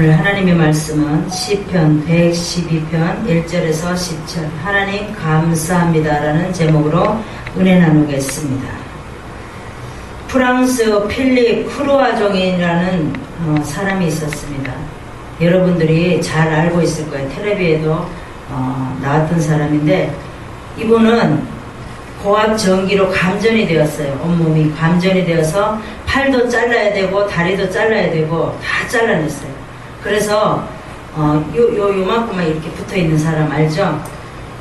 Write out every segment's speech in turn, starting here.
오늘 하나님의 말씀은 시편 112편 1절에서 10절 하나님 감사합니다라는 제목으로 은혜 나누겠습니다. 프랑스 필립 크루아종이라는 사람이 있었습니다. 여러분들이 잘 알고 있을 거예요. 텔레비에도 나왔던 사람인데, 이분은 고압 전기로 감전이 되었어요. 온몸이 감전이 되어서 팔도 잘라야 되고 다리도 잘라야 되고 다 잘라냈어요. 그래서 요만큼만 이렇게 붙어있는 사람 알죠?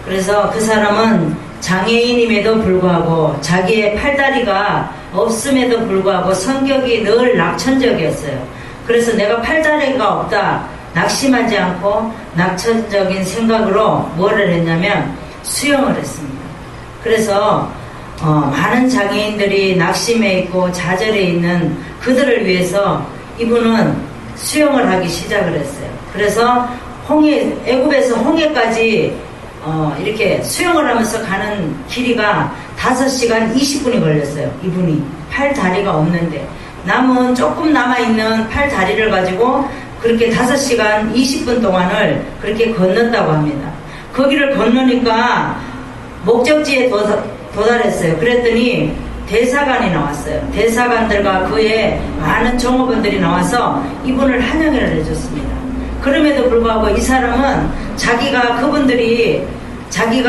그래서 그 사람은 장애인임에도 불구하고 자기의 팔다리가 없음에도 불구하고 성격이 늘 낙천적이었어요. 그래서 내가 팔다리가 없다 낙심하지 않고 낙천적인 생각으로 뭐를 했냐면 수영을 했습니다. 그래서 많은 장애인들이 낙심해 있고 좌절해 있는 그들을 위해서 이분은 수영을 하기 시작을 했어요. 그래서 애굽에서 홍해까지 이렇게 수영을 하면서 가는 길이가 5시간 20분이 걸렸어요. 이분이 팔 다리가 없는데 남은 조금 남아있는 팔 다리를 가지고 그렇게 5시간 20분 동안을 그렇게 건넜다고 합니다. 거기를 건너니까 목적지에 도달했어요. 그랬더니 대사관이 나왔어요. 대사관들과 그의 많은 종업원들이 나와서 이분을 환영을 해줬습니다. 그럼에도 불구하고 이 사람은 자기가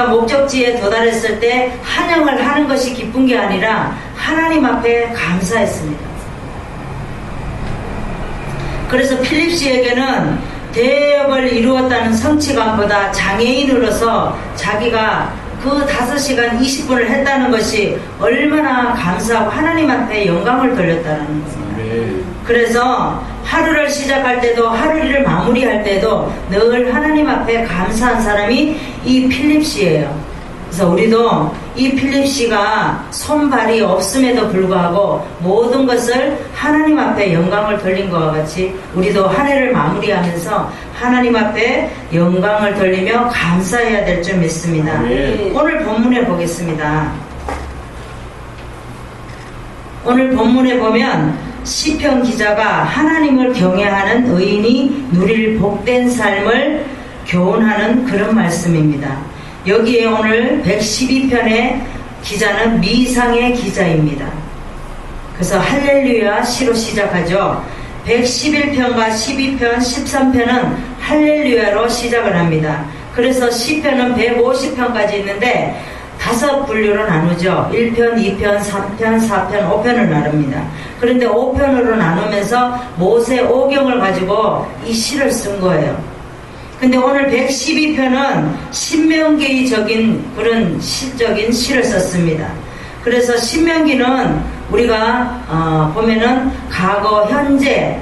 목적지에 도달했을 때 환영을 하는 것이 기쁜 게 아니라 하나님 앞에 감사했습니다. 그래서 필립 씨에게는 대업을 이루었다는 성취감보다 장애인으로서 자기가 그 5시간 20분을 했다는 것이 얼마나 감사하고 하나님 앞에 영광을 돌렸다는 거예요. 그래서 하루를 시작할 때도 하루를 마무리할 때도 늘 하나님 앞에 감사한 사람이 이 필립 씨예요. 그래서 우리도 이 필립 씨가 손발이 없음에도 불구하고 모든 것을 하나님 앞에 영광을 돌린 것과 같이 우리도 한 해를 마무리하면서 하나님 앞에 영광을 돌리며 감사해야 될 줄 믿습니다. 오늘 본문에 보겠습니다. 오늘 본문에 보면 시편 기자가 하나님을 경외하는 의인이 누릴 복된 삶을 교훈하는 그런 말씀입니다. 여기에 오늘 112편의 기자는 미상의 기자입니다. 그래서 할렐루야 시로 시작하죠. 111편과 12편, 13편은 할렐루야로 시작을 합니다. 그래서 시편은 150편까지 있는데 5분류로 나누죠. 1편, 2편, 3편, 4편, 5편을 나눕니다. 그런데 5편으로 나누면서 모세 오경을 가지고 이 시를 쓴 거예요. 근데 오늘 112편은 신명기적인 그런 시적인 시를 썼습니다. 그래서 신명기는 우리가 보면은 과거, 현재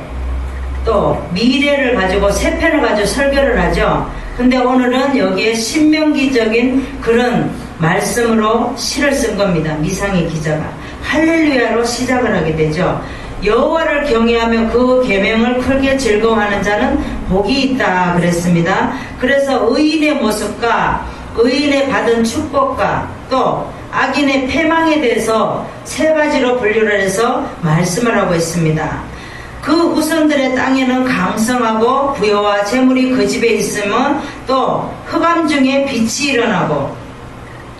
또 미래를 가지고 3편을 가지고 설교를 하죠. 근데 오늘은 여기에 신명기적인 그런 말씀으로 시를 쓴 겁니다. 미상의 기자가 할렐루야로 시작을 하게 되죠. 여호와를 경외하며 그 계명을 크게 즐거워하는 자는 복이 있다 그랬습니다. 그래서 의인의 모습과 의인의 받은 축복과 또 악인의 패망에 대해서 3가지로 분류를 해서 말씀을 하고 있습니다. 그 후손들의 땅에는 강성하고 부여와 재물이 그 집에 있으면 또 흑암 중에 빛이 일어나고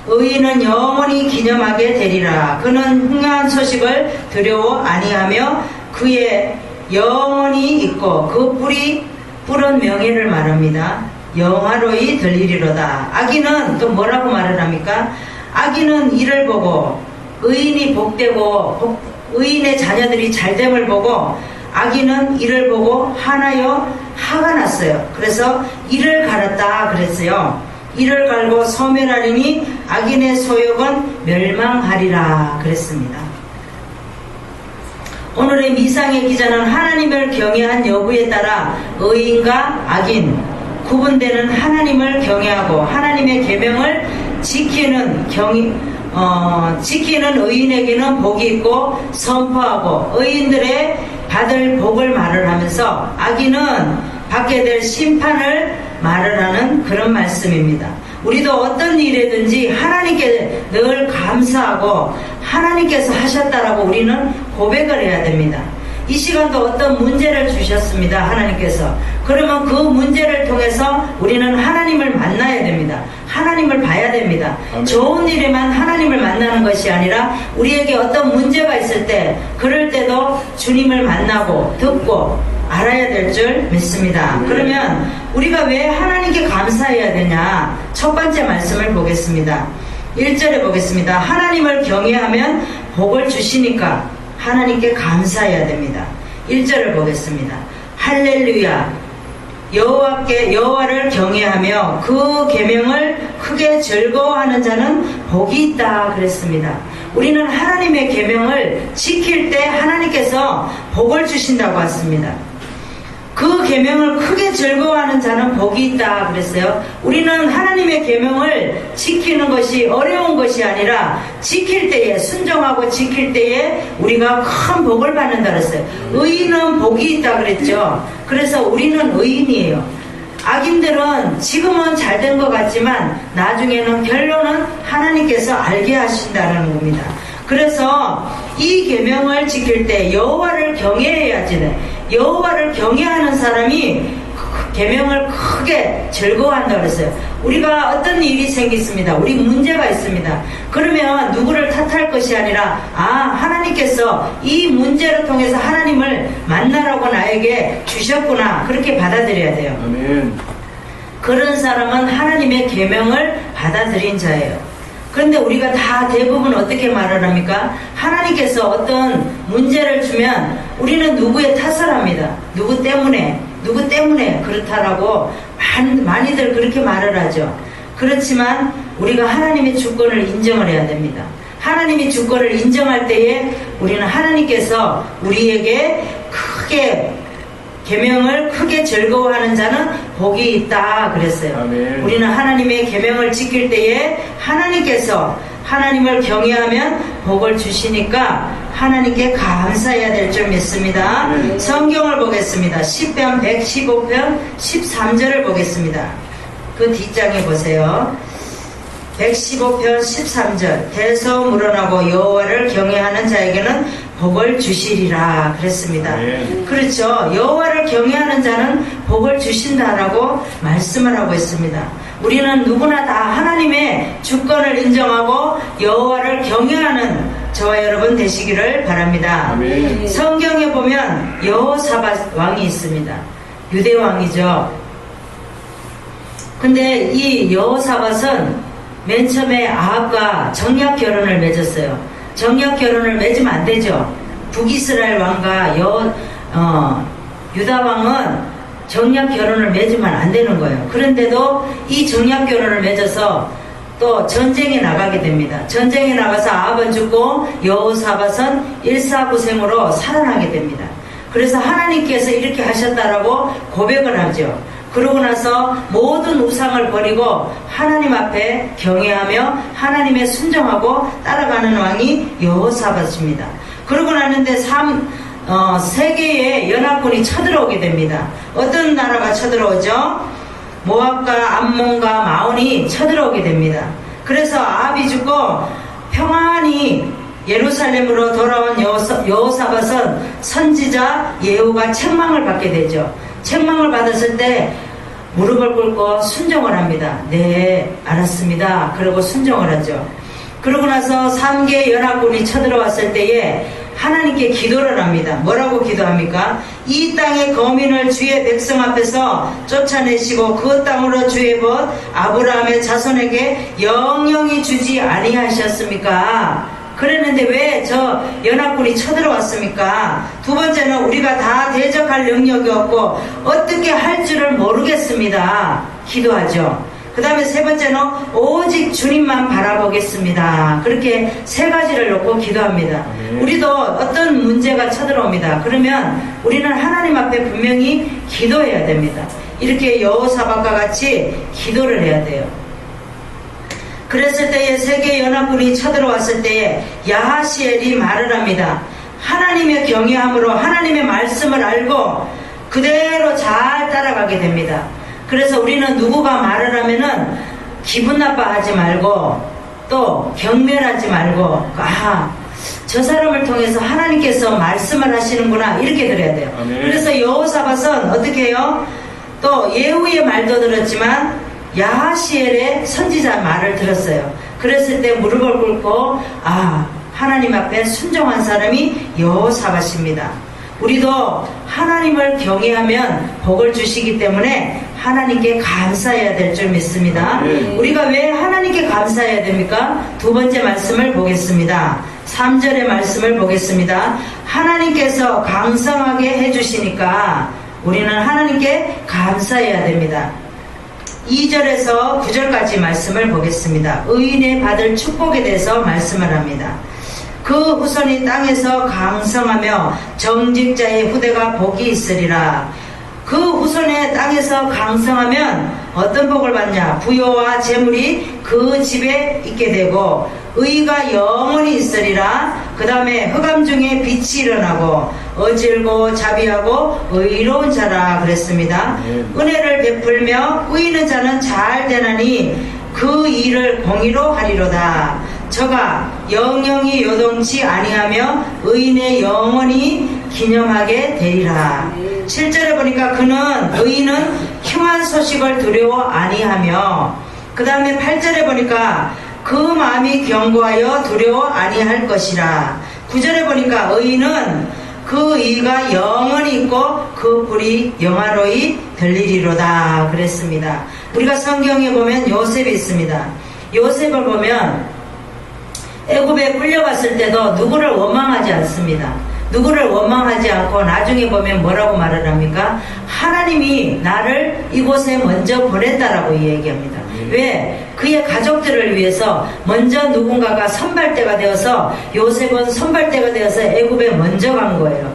의인은 영원히 기념하게 되리라. 그는 흥한 소식을 두려워 아니하며 그의 영원히 있고 그 뿔은 명예를 말합니다. 영화로이 들리리로다. 악인은 또 뭐라고 말을 합니까? 악인은 이를 보고 의인이 복되고 의인의 자녀들이 잘됨을 보고 악인은 이를 보고 하나여 화가 났어요. 그래서 이를 갈았다 그랬어요. 이를 갈고 소멸하리니 악인의 소욕은 멸망하리라 그랬습니다. 오늘의 미상의 기자는 하나님을 경외한 여부에 따라 의인과 악인 구분되는 하나님을 경외하고 하나님의 계명을 지키는 의인에게는 복이 있고 선포하고 의인들의 받을 복을 말을 하면서 악인은 받게 될 심판을 말을 하는 그런 말씀입니다. 우리도 어떤 일이든지 하나님께 늘 감사하고 하나님께서 하셨다라고 우리는 고백을 해야 됩니다. 이 시간도 어떤 문제를 주셨습니다. 하나님께서. 그러면 그 문제를 통해서 우리는 하나님을 만나야 됩니다. 하나님을 봐야 됩니다. 아멘. 좋은 일에만 하나님을 만나는 것이 아니라 우리에게 어떤 문제가 있을 때 그럴 때도 주님을 만나고 듣고 알아야 될 줄 믿습니다. 그러면 우리가 왜 하나님께 감사해야 되냐? 첫 번째 말씀을 보겠습니다. 1절에 보겠습니다. 하나님을 경외하면 복을 주시니까 하나님께 감사해야 됩니다. 1절을 보겠습니다. 할렐루야, 여호와를 경외하며 그 계명을 크게 즐거워하는 자는 복이 있다 그랬습니다. 우리는 하나님의 계명을 지킬 때 하나님께서 복을 주신다고 했습니다. 그 계명을 크게 즐거워하는 자는 복이 있다 그랬어요. 우리는 하나님의 계명을 지키는 것이 어려운 것이 아니라 지킬 때에, 순종하고 지킬 때에 우리가 큰 복을 받는다 그랬어요. 의인은 복이 있다 그랬죠. 그래서 우리는 의인이에요. 악인들은 지금은 잘 된 것 같지만 나중에는 결론은 하나님께서 알게 하신다는 겁니다. 그래서 이 계명을 지킬 때 여호와를 경외해야지. 여호와를 경외하는 사람이 계명을 크게 즐거워한다 그랬어요. 우리가 어떤 일이 생겼습니다. 우리 문제가 있습니다. 그러면 누구를 탓할 것이 아니라 하나님께서 이 문제를 통해서 하나님을 만나라고 나에게 주셨구나, 그렇게 받아들여야 돼요. 아멘. 그런 사람은 하나님의 계명을 받아들인 자예요. 그런데 우리가 다 대부분 어떻게 말을 합니까? 하나님께서 어떤 문제를 주면 우리는 누구의 탓을 합니다. 누구 때문에 그렇다라고 많이들 그렇게 말을 하죠. 그렇지만 우리가 하나님의 주권을 인정을 해야 됩니다. 하나님의 주권을 인정할 때에 우리는 하나님께서 우리에게 크게 계명을 크게 즐거워하는 자는 복이 있다 그랬어요. 아멘. 우리는 하나님의 계명을 지킬 때에 하나님께서 하나님을 경외하면 복을 주시니까 하나님께 감사해야 될 줄 믿습니다. 아멘. 성경을 보겠습니다. 시편 115편 13절을 보겠습니다. 그 뒷장에 보세요. 115편 13절, 대서 물어나고 여호와를 경외하는 자에게는 복을 주시리라 그랬습니다. 그렇죠. 여호와를 경외하는 자는 복을 주신다라고 말씀을 하고 있습니다. 우리는 누구나 다 하나님의 주권을 인정하고 여호와를 경외하는 저와 여러분 되시기를 바랍니다. 아멘. 성경에 보면 여호사밧 왕이 있습니다. 유대 왕이죠. 근데 이 여호사밧은 맨 처음에 아합과 정략 결혼을 맺었어요. 정략 결혼을 맺으면 안 되죠. 북이스라엘 왕과 유다 왕은 정략 결혼을 맺으면 안 되는 거예요. 그런데도 이 정략 결혼을 맺어서 또 전쟁에 나가게 됩니다. 전쟁에 나가서 아합은 죽고 여호사밧은 일사구생으로 살아나게 됩니다. 그래서 하나님께서 이렇게 하셨다라고 고백을 하죠. 그러고 나서 모든 우상을 버리고 하나님 앞에 경외하며 하나님의 순종하고 따라가는 왕이 여호사밧입니다. 그러고 나는데 세계의 연합군이 쳐들어오게 됩니다. 어떤 나라가 쳐들어오죠? 모압과 암몬과 마온이 쳐들어오게 됩니다. 그래서 아합이 죽고 평안히 예루살렘으로 돌아온 여호사밧은 선지자 예후가 책망을 받게 되죠. 책망을 받았을 때 무릎을 꿇고 순종을 합니다. 네, 알았습니다. 그러고 순종을 하죠. 그러고 나서 3개 연합군이 쳐들어왔을 때에 하나님께 기도를 합니다. 뭐라고 기도합니까? 이 땅의 거민을 주의 백성 앞에서 쫓아내시고 그 땅으로 주의 벗 아브라함의 자손에게 영영이 주지 아니하셨습니까? 그랬는데 왜 저 연합군이 쳐들어왔습니까? 두 번째는 우리가 다 대적할 능력이 없고 어떻게 할 줄을 모르겠습니다. 기도하죠. 그 다음에 세 번째는 오직 주님만 바라보겠습니다. 그렇게 세 가지를 놓고 기도합니다. 우리도 어떤 문제가 쳐들어옵니다. 그러면 우리는 하나님 앞에 분명히 기도해야 됩니다. 이렇게 여호사밧과 같이 기도를 해야 돼요. 그랬을 때에 세계 연합군이 쳐들어왔을 때에 야하시엘이 말을 합니다. 하나님의 경외함으로 하나님의 말씀을 알고 그대로 잘 따라가게 됩니다. 그래서 우리는 누구가 말을 하면은 기분 나빠하지 말고 또 경멸하지 말고 저 사람을 통해서 하나님께서 말씀을 하시는구나 이렇게 들어야 돼요. 아멘. 그래서 여호사밧은 어떻게 해요? 또 예후의 말도 들었지만 야하시엘의 선지자 말을 들었어요. 그랬을 때 무릎을 꿇고 하나님 앞에 순종한 사람이 여호사밧입니다. 우리도 하나님을 경외하면 복을 주시기 때문에 하나님께 감사해야 될 줄 믿습니다. 우리가 왜 하나님께 감사해야 됩니까? 두 번째 말씀을 보겠습니다. 3절의 말씀을 보겠습니다. 하나님께서 강성하게 해주시니까 우리는 하나님께 감사해야 됩니다. 2절에서 9절까지 말씀을 보겠습니다. 의인의 받을 축복에 대해서 말씀을 합니다. 그 후손이 땅에서 강성하며 정직자의 후대가 복이 있으리라. 그 후손의 땅에서 강성하면 어떤 복을 받냐? 부요와 재물이 그 집에 있게 되고 의가 영원히 있으리라. 그 다음에 흑암 중에 빛이 일어나고 어질고 자비하고 의로운 자라 그랬습니다. 은혜를 베풀며 꾸이는 자는 잘 되나니 그 일을 공의로 하리로다. 저가 영영이 요동치 아니하며 의인의 영원히 기념하게 되리라. 7절에 보니까 그는 의인은 흉한 소식을 두려워 아니하며, 그 다음에 8절에 보니까 그 마음이 견고하여 두려워 아니할 것이라. 9절에 보니까 의인은 그 의가 영원히 있고 그 뿔이 영화로이 들리리로다 그랬습니다. 우리가 성경에 보면 요셉이 있습니다. 요셉을 보면 애굽에 끌려갔을 때도 누구를 원망하지 않습니다. 누구를 원망하지 않고 나중에 보면 뭐라고 말을 합니까? 하나님이 나를 이곳에 먼저 보냈다라고 얘기합니다. 왜? 그의 가족들을 위해서 먼저 누군가가 선발대가 되어서, 요셉은 선발대가 되어서 애굽에 먼저 간 거예요.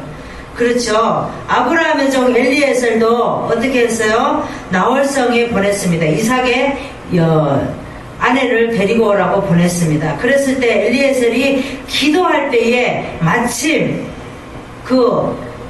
그렇죠. 아브라함의 종 엘리에셀도 어떻게 했어요? 나홀성에 보냈습니다. 이삭의 아내를 데리고 오라고 보냈습니다. 그랬을 때 엘리에셀이 기도할 때에 마침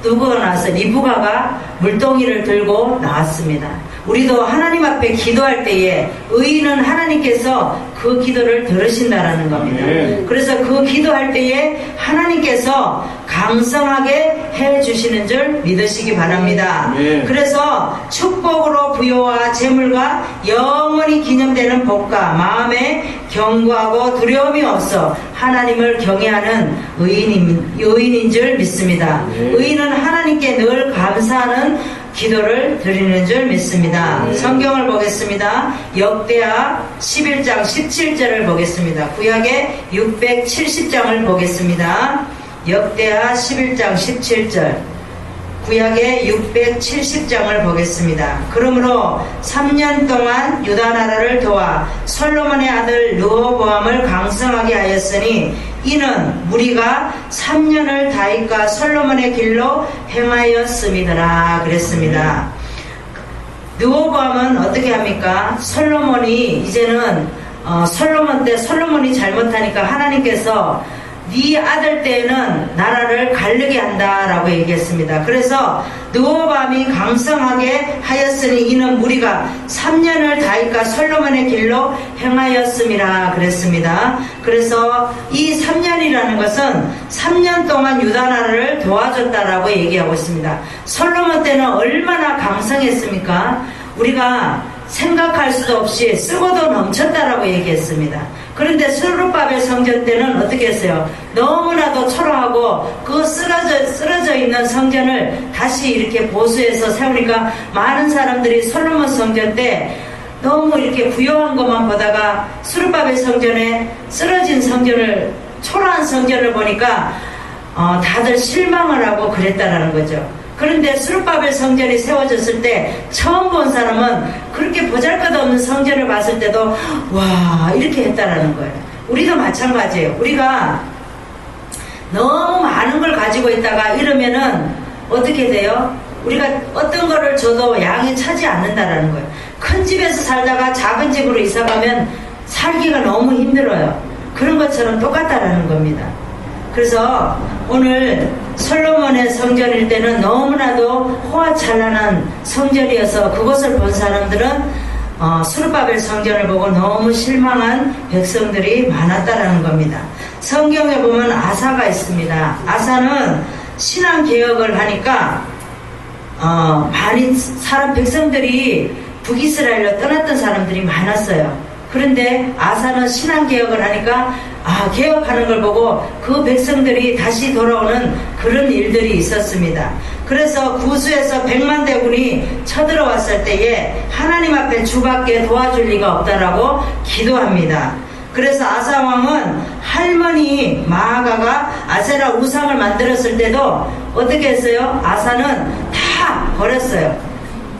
누구가 나와서 리브가가 물동이를 들고 나왔습니다. 우리도 하나님 앞에 기도할 때에 의인은 하나님께서 그 기도를 들으신다라는 겁니다. 그래서 그 기도할 때에 하나님께서 강성하게 해주시는 줄 믿으시기 바랍니다. 그래서 축복으로 부요와 재물과 영원히 기념되는 복과 마음에 견고하고 두려움이 없어 하나님을 경외하는 의인인 줄 믿습니다. 의인은 하나님께 늘 감사하는 기도를 드리는 줄 믿습니다. 성경을 보겠습니다. 역대하 11장 17절을 보겠습니다. 구약의 670장을 보겠습니다. 역대하 11장 17절, 구약의 670장을 보겠습니다. 그러므로 3년 동안 유다 나라를 도와 솔로몬의 아들 르호보암을 강성하게 하였으니 이는 무리가 3년을 다윗과 솔로몬의 길로 행하였음이더라 그랬습니다. 르호보암은 어떻게 합니까? 솔로몬이 이제는 솔로몬 때 솔로몬이 잘못하니까 하나님께서 네 아들 때에는 나라를 갈르게 한다라고 얘기했습니다. 그래서 르호보암이 강성하게 하였으니 이는 무리가 3년을 다윗과 솔로몬의 길로 행하였음이라 그랬습니다. 그래서 이 3년이라는 것은 3년 동안 유다 나라를 도와줬다라고 얘기하고 있습니다. 솔로몬 때는 얼마나 강성했습니까? 우리가 생각할 수도 없이 쓰고도 넘쳤다라고 얘기했습니다. 그런데 스룹바벨 성전 때는 어떻게 했어요? 너무나도 초라하고 그 쓰러져 있는 성전을 다시 이렇게 보수해서 세우니까 많은 사람들이 솔로몬 성전 때 너무 이렇게 부요한 것만 보다가 스룹바벨 성전에 쓰러진 성전을, 초라한 성전을 보니까 다들 실망을 하고 그랬다라는 거죠. 그런데 스룹바벨 성전이 세워졌을 때 처음 본 사람은 그렇게 보잘것없는 성전을 봤을 때도 와 이렇게 했다라는 거예요. 우리도 마찬가지예요. 우리가 너무 많은 걸 가지고 있다가 이러면은 어떻게 돼요? 우리가 어떤 거를 줘도 양이 차지 않는다라는 거예요. 큰 집에서 살다가 작은 집으로 이사가면 살기가 너무 힘들어요. 그런 것처럼 똑같다라는 겁니다. 그래서 오늘 솔로몬의 성전일 때는 너무나도 호화찬란한 성전이어서 그것을 본 사람들은 스룹바벨 성전을 보고 너무 실망한 백성들이 많았다라는 겁니다. 성경에 보면 아사가 있습니다. 아사는 신앙개혁을 하니까 많이 백성들이 북이스라엘로 떠났던 사람들이 많았어요. 그런데 아사는 신앙개혁을 하니까 개혁하는 걸 보고 그 백성들이 다시 돌아오는 그런 일들이 있었습니다. 그래서 구수에서 100만 대군이 쳐들어왔을 때에 하나님 앞에 주밖에 도와줄 리가 없다라고 기도합니다. 그래서 아사 왕은 할머니 마아가가 아세라 우상을 만들었을 때도 어떻게 했어요? 아사는 다 버렸어요.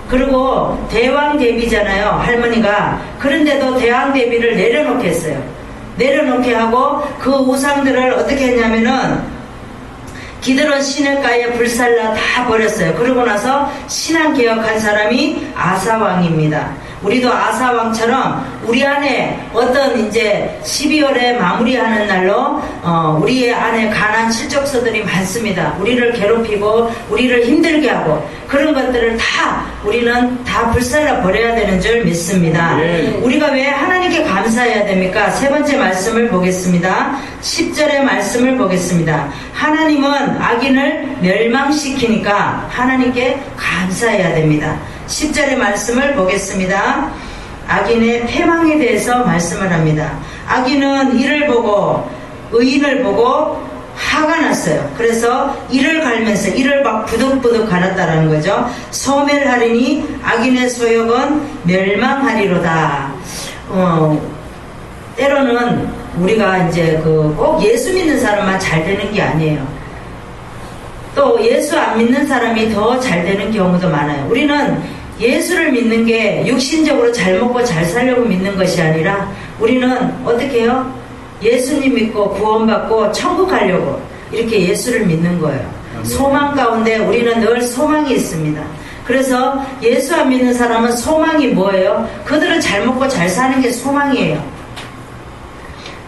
그리고 대왕 대비잖아요, 할머니가. 그런데도 대왕 대비를 내려놓게 했어요. 내려놓게 하고 그 우상들을 어떻게 했냐면은 기드론 시내가에 불살라 다 버렸어요. 그러고 나서 신앙개혁한 사람이 아사왕입니다. 우리도 아사왕처럼 우리 안에 어떤 이제 12월에 마무리하는 날로 우리의 안에 가난 실족서들이 많습니다. 우리를 괴롭히고 우리를 힘들게 하고 그런 것들을 우리는 다 불살라 버려야 되는 줄 믿습니다. 우리가 왜 하나님께 감사해야 됩니까? 세 번째 말씀을 보겠습니다. 10절의 말씀을 보겠습니다. 하나님은 악인을 멸망시키니까 하나님께 감사해야 됩니다. 10절의 말씀을 보겠습니다. 악인의 패망에 대해서 말씀을 합니다. 악인은 이를 보고 의인을 보고 화가 났어요. 그래서 이를 갈면서 이를 막 부득부득 갈았다라는 거죠. 소멸하리니 악인의 소욕은 멸망하리로다. 때로는 우리가 이제 꼭 예수 믿는 사람만 잘 되는 게 아니에요. 또 예수 안 믿는 사람이 더 잘 되는 경우도 많아요. 우리는 예수를 믿는 게 육신적으로 잘 먹고 잘 살려고 믿는 것이 아니라 우리는 어떻게 해요? 예수님 믿고 구원받고 천국 가려고 이렇게 예수를 믿는 거예요. 소망 가운데 우리는 늘 소망이 있습니다. 그래서 예수 안 믿는 사람은 소망이 뭐예요? 그들은 잘 먹고 잘 사는 게 소망이에요.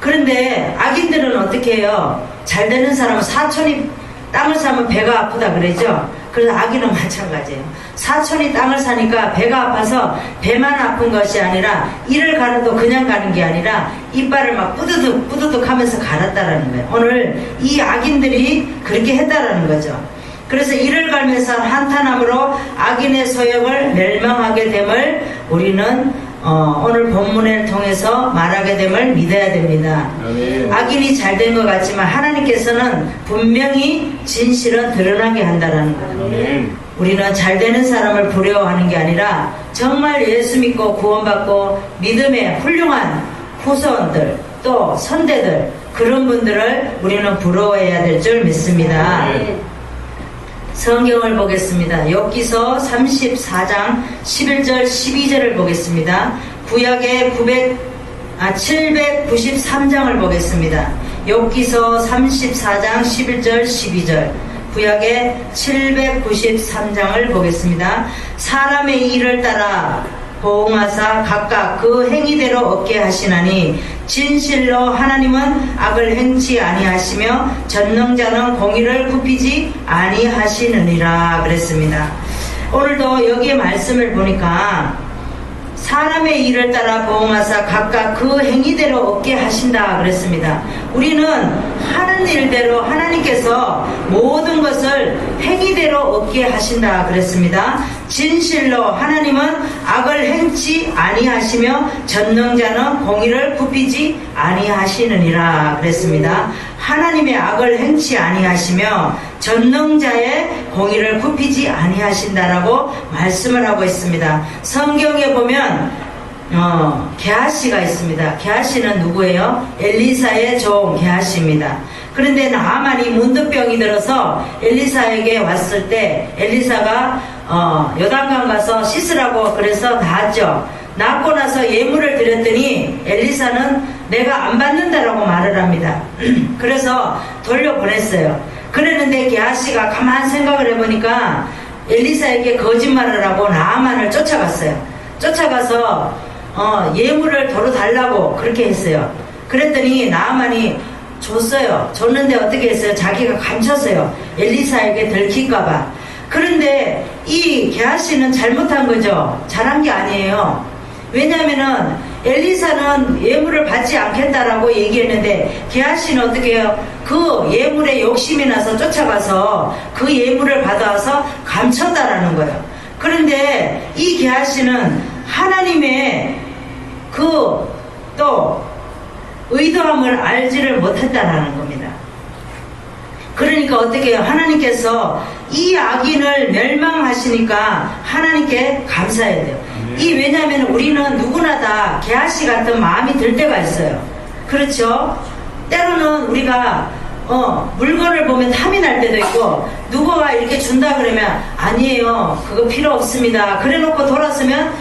그런데 악인들은 어떻게 해요? 잘 되는 사람은 사촌이 땅을 사면 배가 아프다 그러죠? 그래서 악인은 마찬가지예요. 사촌이 땅을 사니까 배가 아파서 배만 아픈 것이 아니라 이를 가려도 그냥 가는 게 아니라 이빨을 막 뿌드득 뿌드득 하면서 갈았다라는 거예요. 오늘 이 악인들이 그렇게 했다라는 거죠. 그래서 이를 갈면서 한탄함으로 악인의 소욕을 멸망하게 됨을 우리는 오늘 본문을 통해서 말하게 됨을 믿어야 됩니다. 아멘. 악인이 잘된 것 같지만 하나님께서는 분명히 진실은 드러나게 한다는 거예요. 아멘. 우리는 잘되는 사람을 부러워하는 게 아니라 정말 예수 믿고 구원받고 믿음의 훌륭한 후손들 또 선대들 그런 분들을 우리는 부러워해야 될 줄 믿습니다. 아멘. 성경을 보겠습니다. 욥기서 34장 11절 12절을 보겠습니다. 구약의 793장을 보겠습니다. 욥기서 34장 11절 12절 구약의 793장을 보겠습니다. 사람의 일을 따라 보응하사 각각 그 행위대로 얻게 하시나니 진실로 하나님은 악을 행치 아니하시며 전능자는 공의를 굽히지 아니하시느니라 그랬습니다. 오늘도 여기에 말씀을 보니까 사람의 일을 따라 보응하사 각각 그 행위대로 얻게 하신다 그랬습니다. 우리는 하는 일대로 하나님께서 모든 것을 행위대로 얻게 하신다 그랬습니다. 진실로 하나님은 악을 행치 아니하시며 전능자는 공의를 굽히지 아니하시느니라 그랬습니다. 하나님의 악을 행치 아니하시며 전능자의 공의를 굽히지 아니하신다라고 말씀을 하고 있습니다. 성경에 보면 게하시가 있습니다. 게하시는 누구예요? 엘리사의 종 게하시입니다. 그런데 나아만이 문득병이 들어서 엘리사에게 왔을 때 엘리사가 요단강 가서 씻으라고 그래서 나았죠. 낳고 나서 예물을 드렸더니 엘리사는 내가 안 받는다라고 말을 합니다. 그래서 돌려보냈어요. 그랬는데 게하시가 가만 생각을 해보니까 엘리사에게 거짓말을 하고 나아만을 쫓아갔어요. 쫓아가서 예물을 도로 달라고 그렇게 했어요. 그랬더니 나아만이 줬어요. 줬는데 어떻게 했어요? 자기가 감췄어요. 엘리사에게 들킬까봐. 그런데 이 게하시는 잘못한 거죠. 잘한 게 아니에요. 왜냐하면은 엘리사는 예물을 받지 않겠다라고 얘기했는데 게하시는 어떻게 해요? 그 예물에 욕심이 나서 쫓아가서 그 예물을 받아서 감췄다라는 거예요. 그런데 이 게하시는 하나님의 그 또 의도함을 알지를 못했다라는 겁니다. 그러니까 어떻게 해요? 하나님께서 이 악인을 멸망하시니까 하나님께 감사해야 돼요. 왜냐하면 우리는 누구나 다 게하시 같은 마음이 들 때가 있어요. 그렇죠? 때로는 우리가 물건을 보면 탐이 날 때도 있고, 누구가 이렇게 준다 그러면 아니에요, 그거 필요 없습니다, 그래 놓고 돌아서면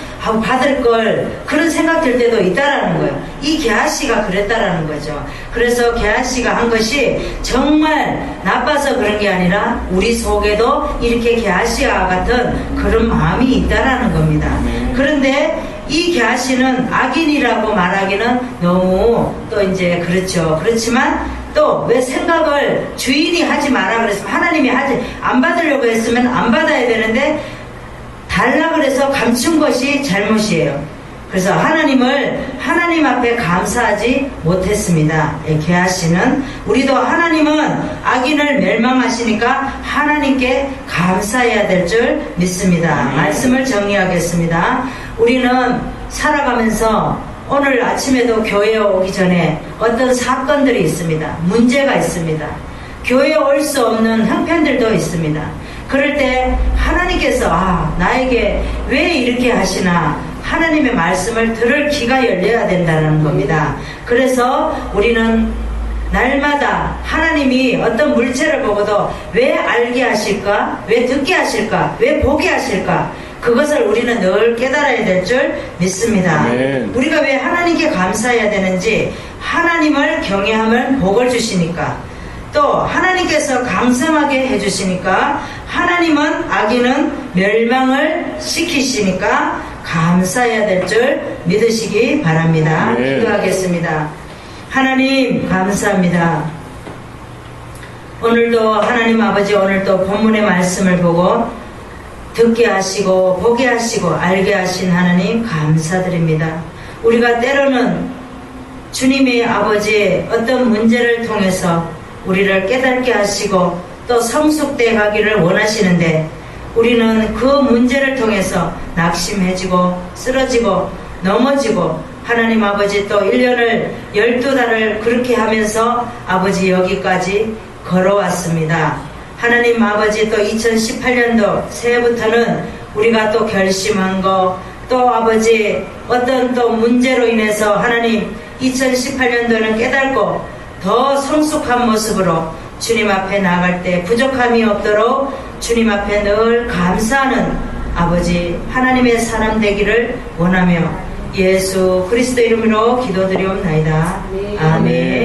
받을 걸, 그런 생각 들 때도 있다라는 거예요. 이 게하시가 그랬다라는 거죠. 그래서 게하시가 한 것이 정말 나빠서 그런 게 아니라 우리 속에도 이렇게 게하시와 같은 그런 마음이 있다라는 겁니다. 그런데 이 게하시는 악인이라고 말하기는 너무 또 이제 그렇죠. 그렇지만 또 왜 생각을 주인이 하지 마라 그랬으면, 하나님이 안 받으려고 했으면 안 받아야 되는데 달라 그래서 감춘 것이 잘못이에요. 그래서 하나님 앞에 감사하지 못했습니다. 게하시는, 우리도 하나님은 악인을 멸망하시니까 하나님께 감사해야 될 줄 믿습니다. 말씀을 정리하겠습니다. 우리는 살아가면서 오늘 아침에도 교회에 오기 전에 어떤 사건들이 있습니다. 문제가 있습니다. 교회에 올 수 없는 형편들도 있습니다. 그럴 때 하나님께서 나에게 왜 이렇게 하시나, 하나님의 말씀을 들을 귀가 열려야 된다는 겁니다. 그래서 우리는 날마다 하나님이 어떤 물체를 보고도 왜 알게 하실까, 왜 듣게 하실까, 왜 보게 하실까, 그것을 우리는 늘 깨달아야 될 줄 믿습니다. 아멘. 우리가 왜 하나님께 감사해야 되는지, 하나님을 경외하면 복을 주시니까, 또 하나님께서 강성하게 해주시니까, 하나님은 악인은 멸망을 시키시니까 감사해야 될 줄 믿으시기 바랍니다. 기도하겠습니다. 하나님 감사합니다. 오늘도 하나님 아버지, 오늘도 본문의 말씀을 보고 듣게 하시고 보게 하시고 알게 하신 하나님 감사드립니다. 우리가 때로는 주님의 아버지의 어떤 문제를 통해서 우리를 깨닫게 하시고 또 성숙돼 가기를 원하시는데, 우리는 그 문제를 통해서 낙심해지고 쓰러지고 넘어지고, 하나님 아버지 또 1년을 12달을 그렇게 하면서 아버지 여기까지 걸어왔습니다. 하나님 아버지 또 2018년도 새해부터는 우리가 또 결심한 거, 또 아버지 어떤 또 문제로 인해서 하나님 2018년도는 깨닫고 더 성숙한 모습으로 주님 앞에 나갈 때 부족함이 없도록 주님 앞에 늘 감사하는 아버지 하나님의 사람 되기를 원하며 예수 그리스도 이름으로 기도드리옵나이다. 아멘.